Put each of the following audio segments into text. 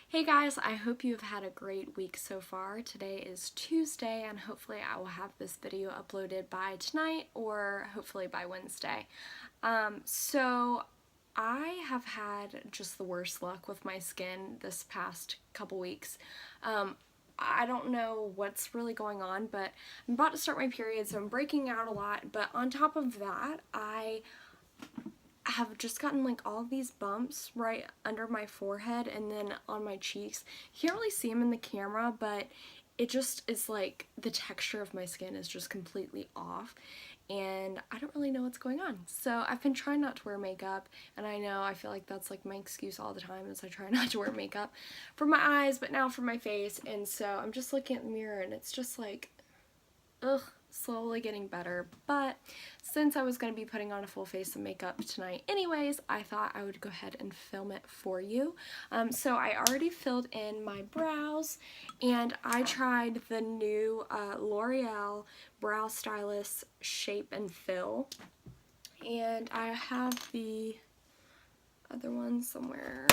Hey guys, I hope you've had a great week so far. Today is Tuesday and hopefully I will have this video uploaded by tonight or hopefully by Wednesday. So I have had just the worst luck with my skin this past couple weeks. I don't know what's really going on, but I'm about to start my period, so I'm breaking out a lot, but on top of that, I have just gotten like all of these bumps right under my forehead and then on my cheeks. You can't really see them in the camera, but it just is like the texture of my skin is just completely off and I don't really know what's going on. So I've been trying not to wear makeup, and I feel like that's like my excuse all the time is I try not to wear makeup for my eyes, but now for my face. And so I'm just looking at the mirror and it's just like, ugh, slowly getting better. But since I was going to be putting on a full face of makeup tonight anyways, I thought I would go ahead and film it for you. So I already filled in my brows, and I tried the new L'Oreal Brow Stylist Shape and Fill, and I have the other one somewhere.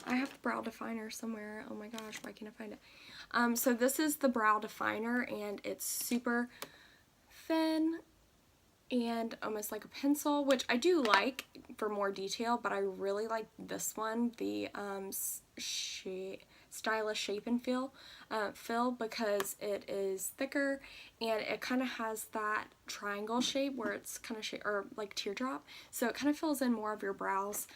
I have the brow definer somewhere. Oh my gosh, why can't I find it? So this is the brow definer, and it's super thin and almost like a pencil, which I do like for more detail, but I really like this one, the Stylist Shape and Fill, because it is thicker and it kind of has that triangle shape where it's kind of or like teardrop, so it kind of fills in more of your brows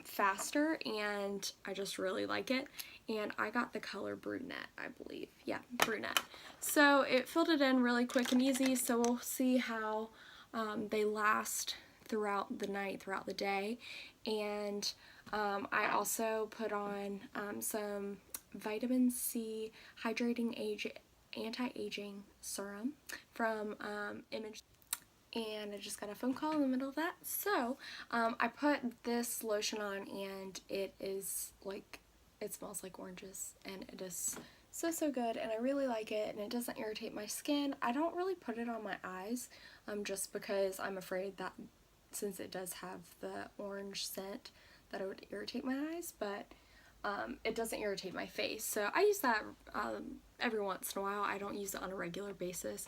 faster, and I just really like it. And I got the color Brunette, I believe. Yeah, Brunette. So it filled it in really quick and easy, so we'll see how they last throughout the night, throughout the day. And I also put on some vitamin C hydrating anti-aging serum from Image. And I just got a phone call in the middle of that. So I put this lotion on, and it is like, it smells like oranges, and it is so good, and I really like it, and it doesn't irritate my skin. I don't really put it on my eyes just because I'm afraid that since it does have the orange scent that it would irritate my eyes, but it doesn't irritate my face. So I use that every once in a while. I don't use it on a regular basis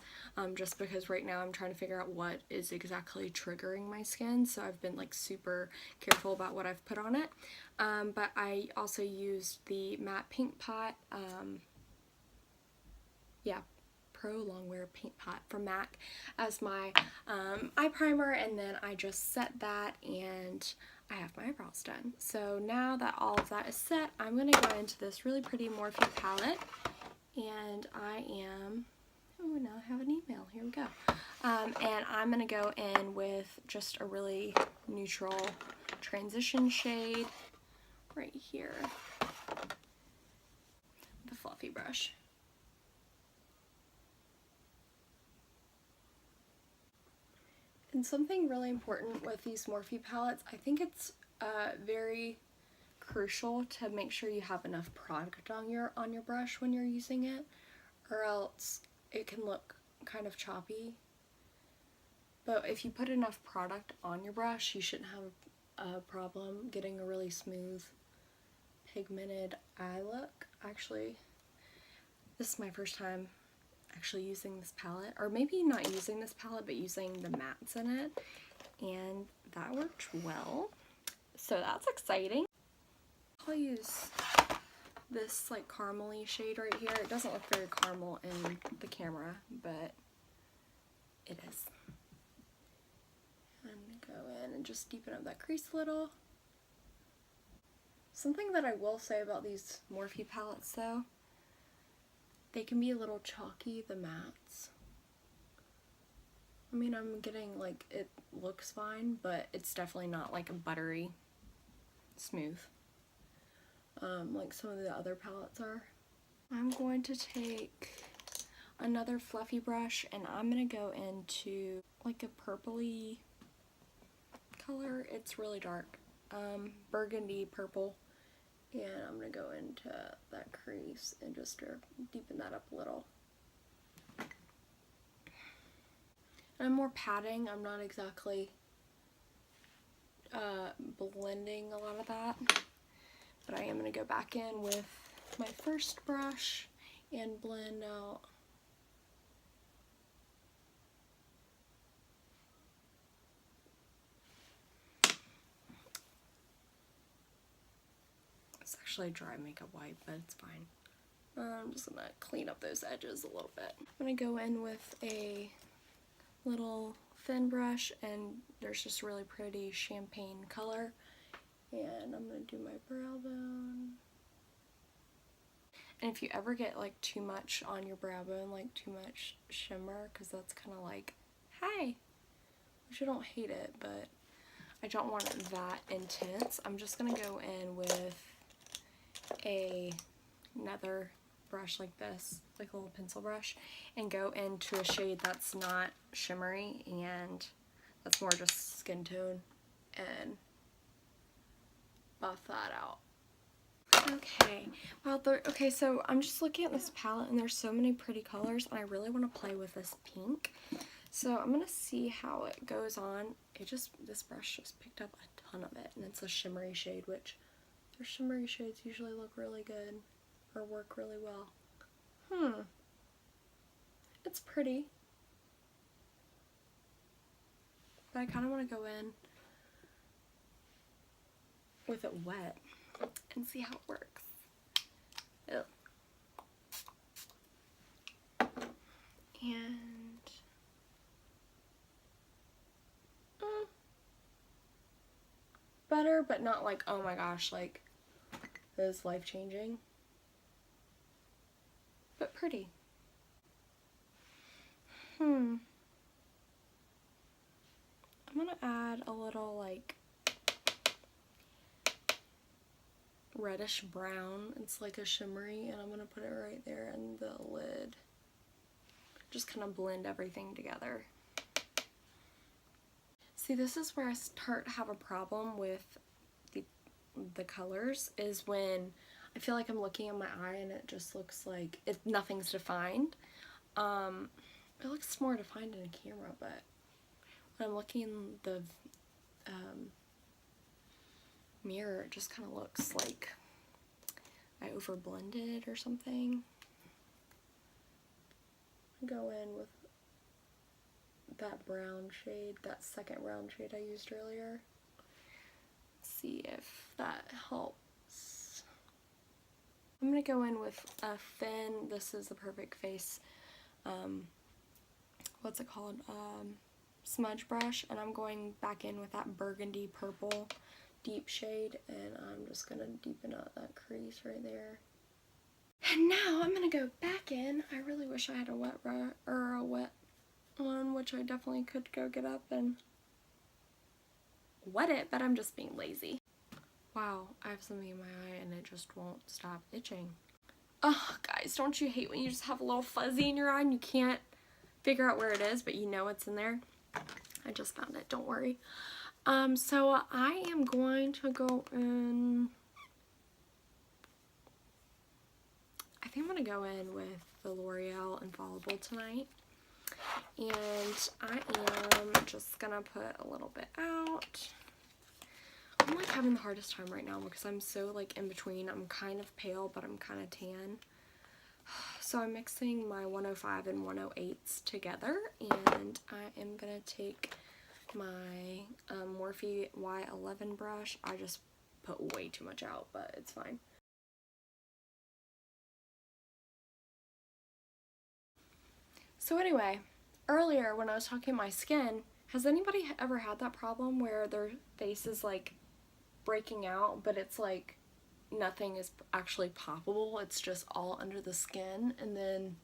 just because right now I'm trying to figure out what is exactly triggering my skin, so I've been like super careful about what I've put on it. But I also used the matte paint pot, Pro Longwear Paint Pot from MAC as my eye primer, and then I just set that and I have my eyebrows done. So now that all of that is set, I'm going to go into this really pretty Morphe palette, and I am, oh, now I have an email, here we go. And I'm going to go in with just a really neutral transition shade right here, the fluffy brush. And something really important with these Morphe palettes, I think it's very crucial to make sure you have enough product on your brush when you're using it, or else it can look kind of choppy. But if you put enough product on your brush, you shouldn't have a problem getting a really smooth pigmented eye look. Actually, this is my first time actually using this palette, or maybe not using this palette but using the mattes in it, and that worked well, so that's exciting. I'll use this like caramely shade right here. It doesn't look very caramel in the camera, but it is. I'm gonna go in and just deepen up that crease a little. Something that I will say about these Morphe palettes though, they can be a little chalky, the mattes. I mean, I'm getting like, it looks fine, but it's definitely not like a buttery smooth like some of the other palettes are. I'm going to take another fluffy brush, and I'm going to go into like a purpley color. It's really dark, burgundy purple. And I'm going to go into that crease and just deepen that up a little. I'm more patting, I'm not exactly blending a lot of that, But I am going to go back in with my first brush and blend out it's actually a dry makeup wipe, but it's fine. I'm just going to clean up those edges a little bit. I'm going to go in with a little thin brush, and there's just really pretty champagne color, and I'm going to do my brow bone. And if you ever get like too much on your brow bone, like too much shimmer, because that's kind of like, hi, which I don't hate it, but I don't want it that intense. I'm just going to go in with another brush like this, like a little pencil brush, and go into a shade that's not shimmery and that's more just skin tone, and buff that out. Okay, well, okay, so I'm just looking at this palette and there's so many pretty colors, and I really want to play with this pink. So I'm gonna see how it goes on. This brush just picked up a ton of it, and it's a shimmery shade, which their shimmery shades usually look really good or work really well. It's pretty, but I kind of want to go in with it wet and see how it works. Ew. And better, but not like, oh my gosh, like it is life-changing, but pretty. I'm gonna add a little like reddish brown. It's like a shimmery, and I'm gonna put it right there in the lid. Just kind of blend everything together. See, this is where I start to have a problem with the colors, is when I feel like I'm looking at my eye and it just looks like nothing's defined. It looks more defined in a camera, but when I'm looking in the mirror, it just kind of looks like I over blended or something. Go in with that brown shade, that second brown shade I used earlier. See if that helps. I'm gonna go in with a thin, this is the Perfect Face, what's it called, smudge brush, and I'm going back in with that burgundy purple deep shade, and I'm just gonna deepen out that crease right there. And now I'm gonna go back in. I really wish I had a wet brush or a wet one, which I definitely could go get up and wet it, but I'm just being lazy. Wow, I have something in my eye and it just won't stop itching. Oh, guys, don't you hate when you just have a little fuzzy in your eye and you can't figure out where it is, but you know it's in there? I just found it, don't worry. So I am going to go in, I think I'm going to go in with the L'Oreal Infallible tonight. And I am just going to put a little bit out. I'm like having the hardest time right now because I'm so like in between. I'm kind of pale, but I'm kind of tan. So I'm mixing my 105 and 108s together, and I am going to take my Morphe Y11 brush. I just put way too much out, but it's fine. So anyway, earlier when I was talking about my skin, has anybody ever had that problem where their face is like breaking out, but it's like nothing is actually poppable? It's just all under the skin, and then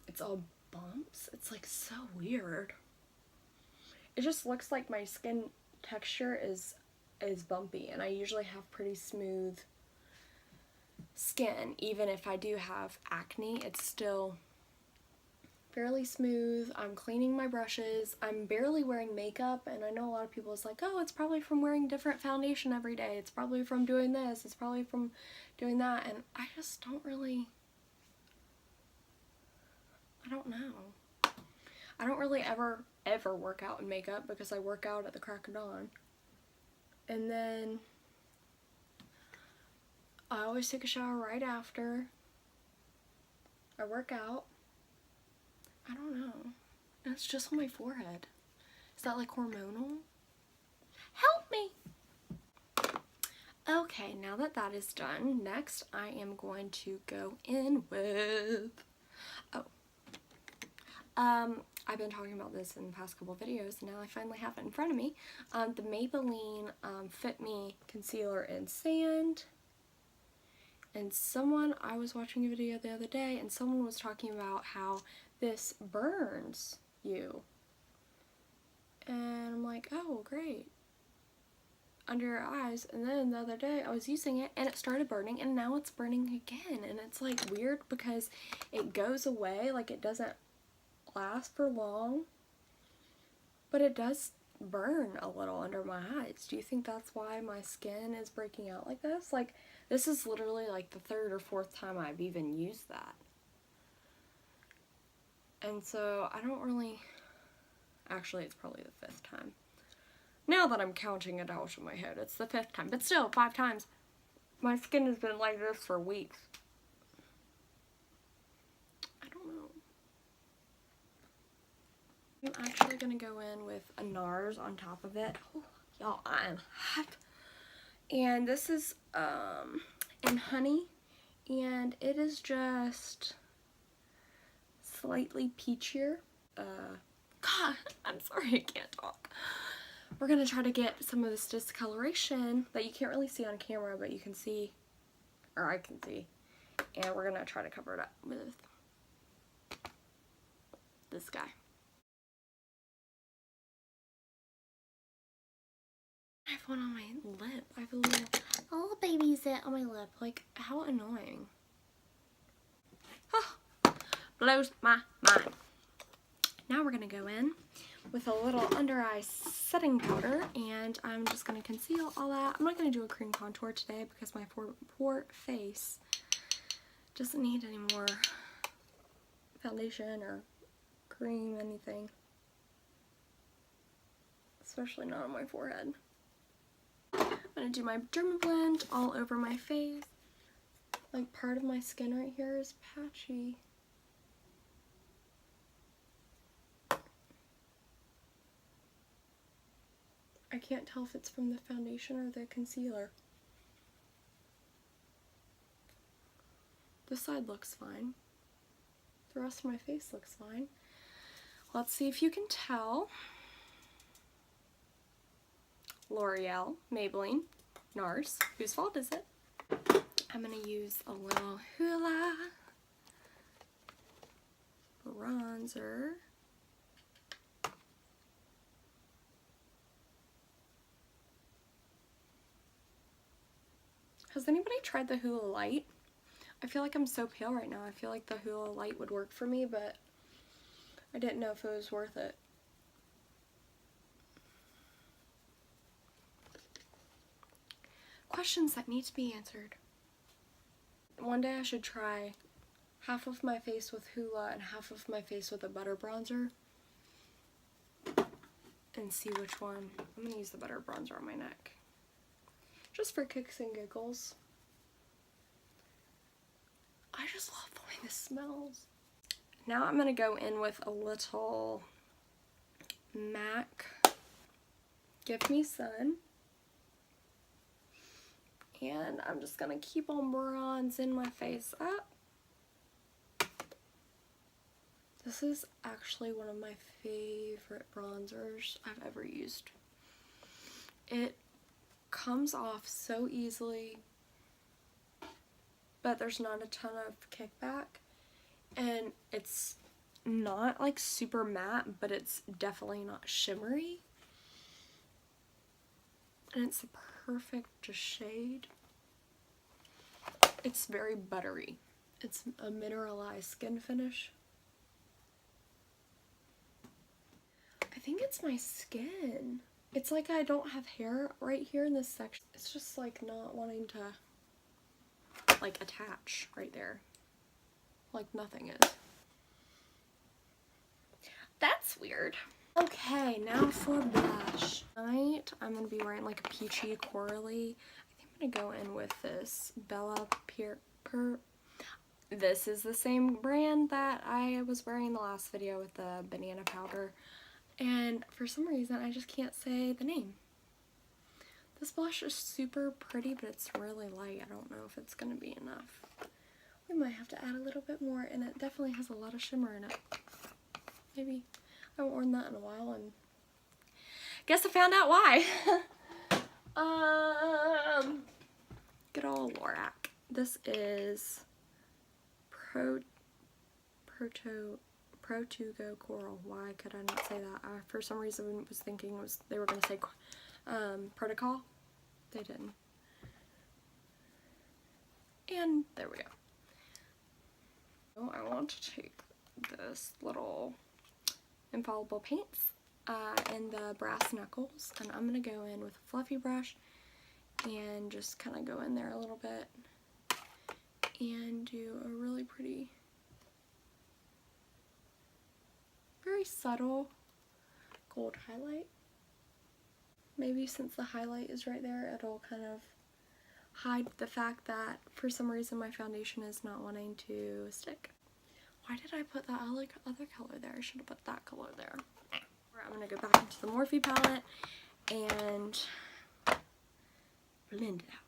it's all bumps. It's like so weird. It just looks like my skin texture is bumpy, and I usually have pretty smooth skin. Even if I do have acne, it's still fairly smooth. I'm cleaning my brushes. I'm barely wearing makeup, and I know a lot of people is like, oh, it's probably from wearing different foundation every day. It's probably from doing this. It's probably from doing that, and I just don't really, I don't know. I don't really ever work out in makeup because I work out at the crack of dawn. And then I always take a shower right after I work out. I don't know. And it's just on my forehead. Is that like hormonal? Help me! Okay, now that that is done, next I am going to go in with, I've been talking about this in the past couple videos, and now I finally have it in front of me. The Maybelline Fitme Concealer in Sand. And I was watching a video the other day, and someone was talking about how this burns you. And I'm like, oh, great. Under your eyes. And then the other day I was using it and it started burning, and now it's burning again. And it's like weird because it goes away, like it doesn't last for long, but it does burn a little under my eyes. Do you think that's why my skin is breaking out like this? Like, this is literally like the third or fourth time I've even used that. And so I don't really, actually it's probably the 5th time. Now that I'm counting it out in my head, it's the 5th time. But still, 5 times. My skin has been like this for weeks. I don't know. I'm actually going to go in with a Nars on top of it. Oh, y'all, I am hot. And this is in Honey. And it is just slightly peachier. God, I'm sorry I can't talk. We're going to try to get some of this discoloration that you can't really see on camera, but you can see, or I can see, and we're going to try to cover it up with this guy. I have one on my lip. I have a little baby zit on my lip. Like, how annoying. Oh, blows my mind. Now we're going to go in with a little under eye setting powder, and I'm just going to conceal all that. I'm not going to do a cream contour today because my poor face doesn't need any more foundation or cream, anything. Especially not on my forehead. I'm going to do my Derma blend all over my face. Like, part of my skin right here is patchy. I can't tell if it's from the foundation or the concealer. This side looks fine. The rest of my face looks fine. Let's see if you can tell. L'Oreal, Maybelline, Nars. Whose fault is it? I'm going to use a little Hula Bronzer. Has anybody tried the Hula Light? I feel like I'm so pale right now. I feel like the Hula Light would work for me, but I didn't know if it was worth it. Questions that need to be answered. One day I should try half of my face with Hula and half of my face with a butter bronzer and see which one. I'm going to use the butter bronzer on my neck. Just for kicks and giggles. I just love the way this smells. Now I'm going to go in with a little MAC Give Me Sun. And I'm just going to keep on bronzing my face up. This is actually one of my favorite bronzers I've ever used. It comes off so easily, but there's not a ton of kickback, and it's not like super matte, but it's definitely not shimmery, and it's the perfect shade. It's very buttery. It's a Mineralize Skinfinish. I think it's my skin. It's like I don't have hair right here in this section. It's just like not wanting to like attach right there. Like nothing is. That's weird. Okay, now for blush. Tonight I'm going to be wearing like a peachy corally. I think I'm gonna go in with this Bella Pierre. This is the same brand that I was wearing in the last video with the banana powder. And for some reason, I just can't say the name. This blush is super pretty, but it's really light. I don't know if it's going to be enough. We might have to add a little bit more, and it definitely has a lot of shimmer in it. Maybe I haven't worn that in a while, and guess I found out why. Good old Lorac. This is Protugo Coral. Why could I not say that? I, for some reason, was thinking they were going to say Protocol. They didn't. And there we go. So I want to take this little Infallible paints and the brass knuckles, and I'm going to go in with a fluffy brush and just kind of go in there a little bit and do a really pretty, very subtle gold highlight. Maybe since the highlight is right there, it'll kind of hide the fact that for some reason my foundation is not wanting to stick. Why did I put that other color there? I should have put that color there. I'm going to go back into the Morphe palette and blend it out.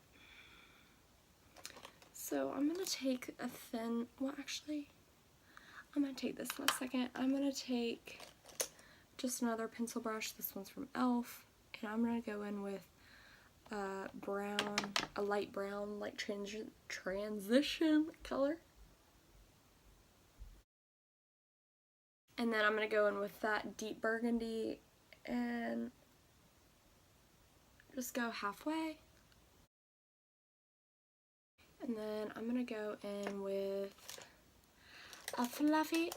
So I'm going to take a thin, well actually, I'm going to take this in a second. I'm going to take just another pencil brush. This one's from e.l.f. And I'm going to go in with a light brown, like transition color. And then I'm going to go in with that deep burgundy and just go halfway. And then I'm going to go in with a fluffy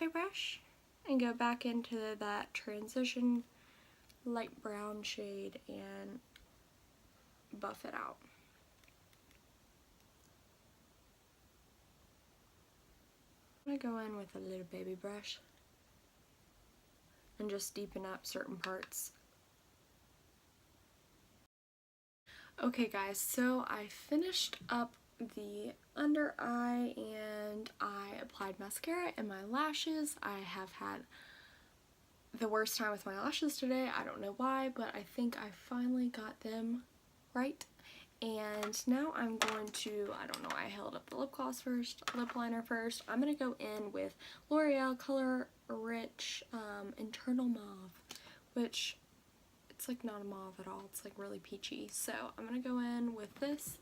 brush and go back into that transition light brown shade and buff it out. I'm going to go in with a little baby brush and just deepen up certain parts. Okay guys, so I finished up the under eye and I applied mascara and my lashes. I have had the worst time with my lashes today. I don't know why, but I think I finally got them right. And now I'm going to, I don't know, I held up the lip gloss first, lip liner first. I'm going to go in with L'Oreal Color Riche Internal Mauve, which it's like not a mauve at all. It's like really peachy. So I'm going to go in with this.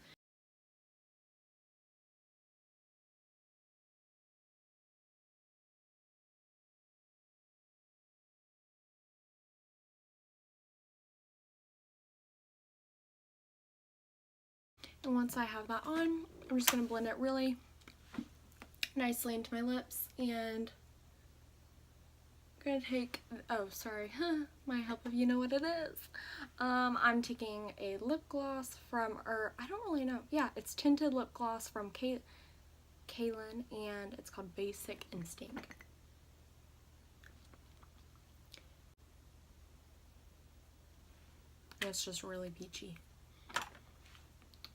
And once I have that on, I'm just going to blend it really nicely into my lips, and I'm going to take, oh sorry, my help if you know what it is. I'm taking a lip gloss from, or I don't really know, yeah, it's tinted lip gloss from Kaylin, and it's called Basic Instinct. And it's just really peachy.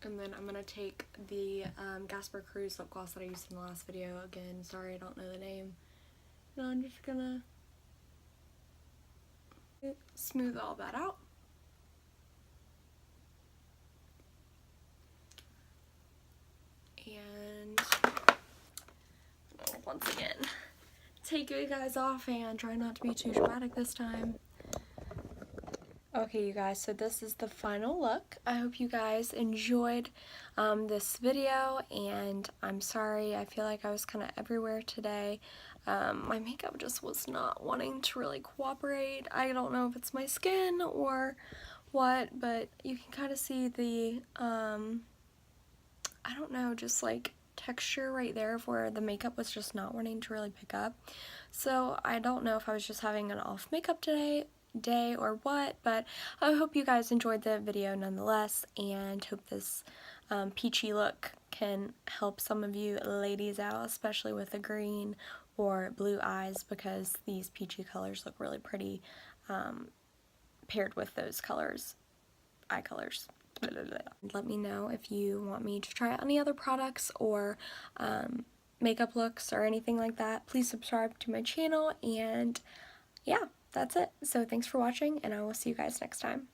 And then I'm going to take the Gasper Cruz lip gloss that I used in the last video. Again, sorry I don't know the name. And I'm just going to smooth all that out. And once again, take you guys off and try not to be too dramatic this time. Okay you guys, so this is the final look. I hope you guys enjoyed this video, and I'm sorry, I feel like I was kind of everywhere today. My makeup just was not wanting to really cooperate. I don't know if it's my skin or what, but you can kind of see the, I don't know, just like texture right there of where the makeup was just not wanting to really pick up. So I don't know if I was just having an off makeup day or what, but I hope you guys enjoyed the video nonetheless, and hope this peachy look can help some of you ladies out, especially with the green or blue eyes, because these peachy colors look really pretty paired with those colors, eye colors. Let me know if you want me to try out any other products or makeup looks or anything like that. Please subscribe to my channel, and yeah, that's it. So thanks for watching, and I will see you guys next time.